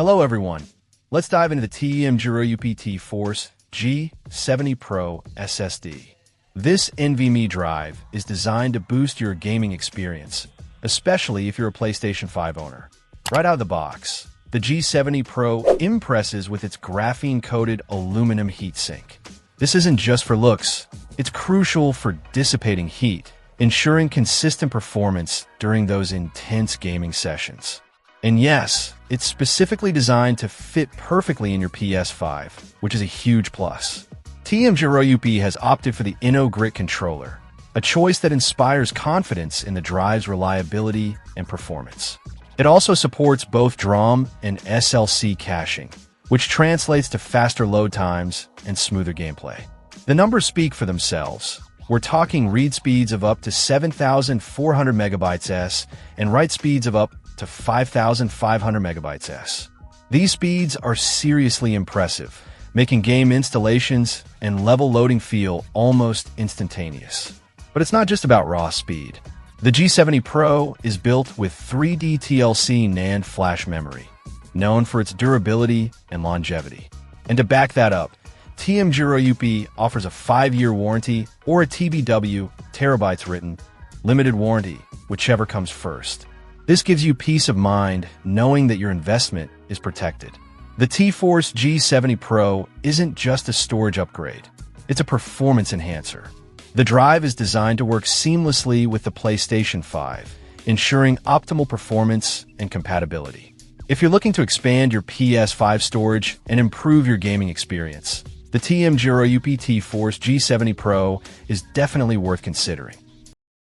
Hello everyone. Let's dive into the TEAMGROUP T-Force G70 Pro SSD. This NVMe drive is designed to boost your gaming experience, especially if you're a PlayStation 5 owner. Right out of the box, the G70 Pro impresses with its graphene-coated aluminum heatsink. This isn't just for looks, it's crucial for dissipating heat, ensuring consistent performance during those intense gaming sessions. And yes, it's specifically designed to fit perfectly in your PS5, which is a huge plus. TEAMGROUP has opted for the InnoGrit controller, a choice that inspires confidence in the drive's reliability and performance. It also supports both DRAM and SLC caching, which translates to faster load times and smoother gameplay. The numbers speak for themselves. We're talking read speeds of up to 7,400 megabytes s and write speeds of up to 5,500 megabytes s. These speeds are seriously impressive, making game installations and level loading feel almost instantaneous. But it's not just about raw speed. The G70 Pro is built with 3D TLC NAND flash memory, known for its durability and longevity. And to back that up, TEAMGROUP offers a 5-year warranty or a TBW, terabytes written, limited warranty, whichever comes first. This gives you peace of mind knowing that your investment is protected. The T-Force G70 Pro isn't just a storage upgrade, it's a performance enhancer. The drive is designed to work seamlessly with the PlayStation 5, ensuring optimal performance and compatibility. If you're looking to expand your PS5 storage and improve your gaming experience, the TEAMGROUP T-Force G70 Pro is definitely worth considering.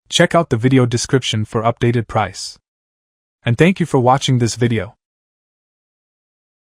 Check out the video description for updated price. And thank you for watching this video.